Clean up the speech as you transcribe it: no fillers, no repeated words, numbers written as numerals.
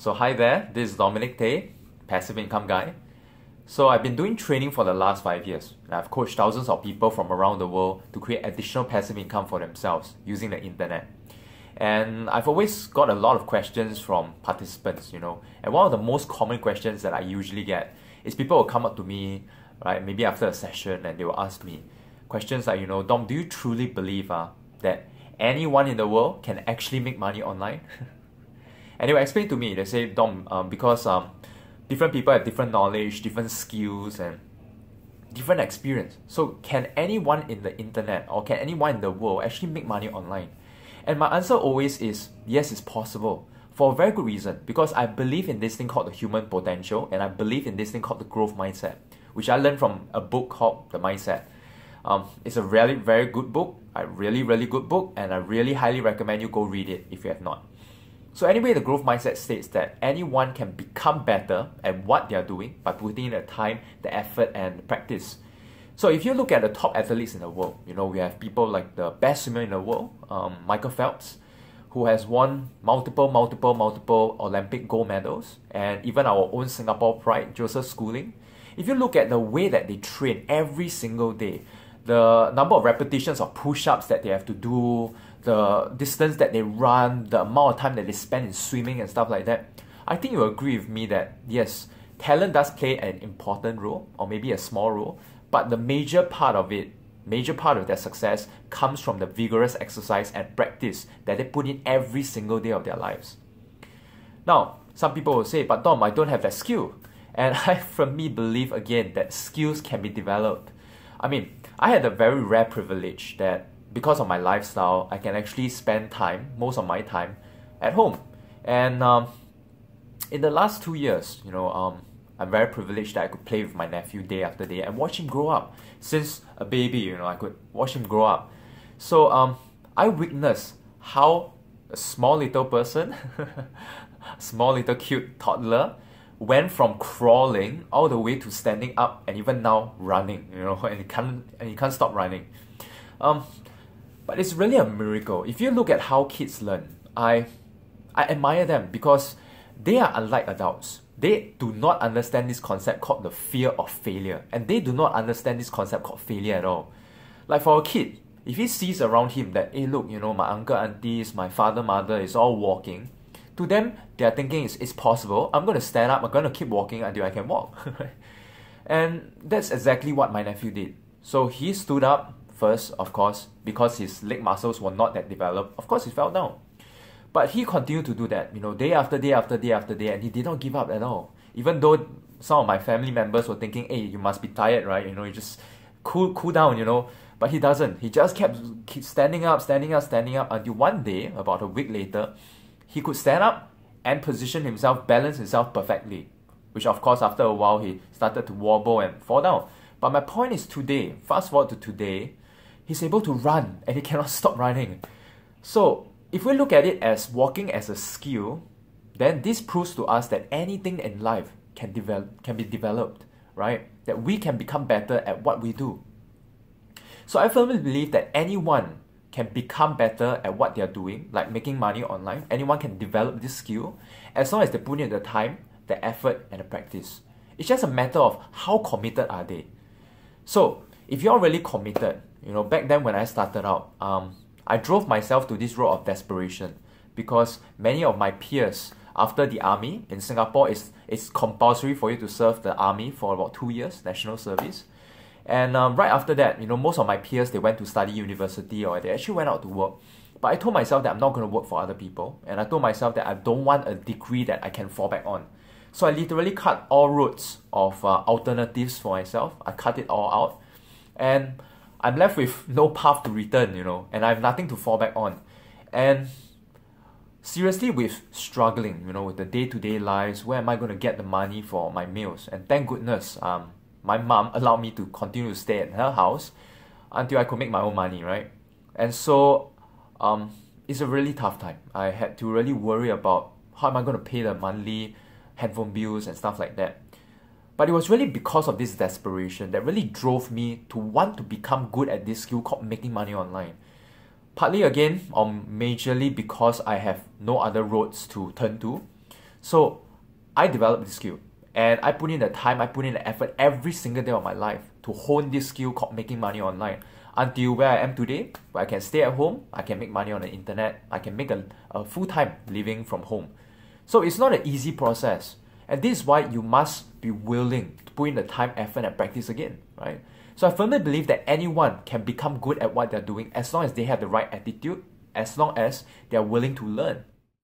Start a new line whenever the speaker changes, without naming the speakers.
So hi there, this is Dominic Tay, passive income guy. So I've been doing training for the last 5 years. And I've coached thousands of people from around the world to create additional passive income for themselves using the internet. And I've always got a lot of questions from participants, and one of the most common questions that I usually get is people will come up to me, right, maybe after a session, and they will ask me questions like, Dom, do you truly believe that anyone in the world can actually make money online? And they will explain to me, they say, Dom, because different people have different knowledge, different skills, and different experience. So can anyone in the internet or can anyone in the world actually make money online? And my answer always is, yes, it's possible. For a very good reason, because I believe in this thing called the human potential, and I believe in this thing called the growth mindset, which I learned from a book called The Mindset. It's a really very good book, a really good book, and I really highly recommend you go read it if you have not. So anyway, the growth mindset states that anyone can become better at what they are doing by putting in the time, the effort, and the practice. So if you look at the top athletes in the world, we have people like the best swimmer in the world, Michael Phelps, who has won multiple Olympic gold medals, and even our own Singapore pride, Joseph Schooling. If you look at the way that they train every single day, the number of repetitions of push-ups that they have to do, the distance that they run, the amount of time that they spend in swimming and stuff like that, I think you agree with me that yes, talent does play an important role, or maybe a small role, but the major part of their success comes from the vigorous exercise and practice that they put in every single day of their lives. Now, some people will say, but Dom, I don't have that skill. And I firmly believe again that skills can be developed. I mean, I had a very rare privilege that because of my lifestyle, I can actually spend most of my time at home. And in the last 2 years, I'm very privileged that I could play with my nephew day after day and watch him grow up. Since a baby, I could watch him grow up. So I witnessed how a small little person, small little cute toddler, went from crawling all the way to standing up and even now running, and he can't stop running. But it's really a miracle. If you look at how kids learn, I admire them because they are unlike adults. They do not understand this concept called the fear of failure, and they do not understand this concept called failure at all. Like for a kid, if he sees around him that, hey look, my uncle, aunties, my father, mother is all walking, to them, they are thinking it's possible. I'm going to stand up, I'm going to keep walking until I can walk. And that's exactly what my nephew did. So he stood up first, of course, because his leg muscles were not that developed. Of course, he fell down. But he continued to do that, day after day after day after day, and he did not give up at all. Even though some of my family members were thinking, hey, you must be tired, right? You just cool down, But he doesn't. He just kept standing up until one day, about a week later, he could stand up and position himself, balance himself perfectly. Which of course, after a while, he started to wobble and fall down. But my point is today, fast forward to today, he's able to run and he cannot stop running. So if we look at it as walking as a skill, then this proves to us that anything in life can be developed, right? That we can become better at what we do. So I firmly believe that anyone can become better at what they are doing, like making money online. Anyone can develop this skill as long as they put in the time, the effort, and the practice. It's just a matter of how committed are they. So if you're really committed, back then when I started out, I drove myself to this road of desperation because many of my peers, after the army in Singapore, it's compulsory for you to serve the army for about 2 years, national service. And right after that, most of my peers, they went to study university or they actually went out to work. But I told myself that I'm not going to work for other people. And I told myself that I don't want a degree that I can fall back on. So I literally cut all routes of alternatives for myself. I cut it all out. And I'm left with no path to return, and I have nothing to fall back on. And seriously, with struggling, with the day-to-day lives, where am I going to get the money for my meals? And thank goodness, my mom allowed me to continue to stay at her house until I could make my own money, right? And so it's a really tough time. I had to really worry about how am I going to pay the monthly handphone bills and stuff like that. But it was really because of this desperation that really drove me to want to become good at this skill called making money online. Partly again, or majorly because I have no other roads to turn to. So I developed this skill, and I put in the time, I put in the effort every single day of my life to hone this skill called making money online, until where I am today, where I can stay at home, I can make money on the internet, I can make a full-time living from home. So it's not an easy process, and this is why you must be willing to put in the time, effort, and practice again, right? So I firmly believe that anyone can become good at what they're doing as long as they have the right attitude, as long as they're willing to learn.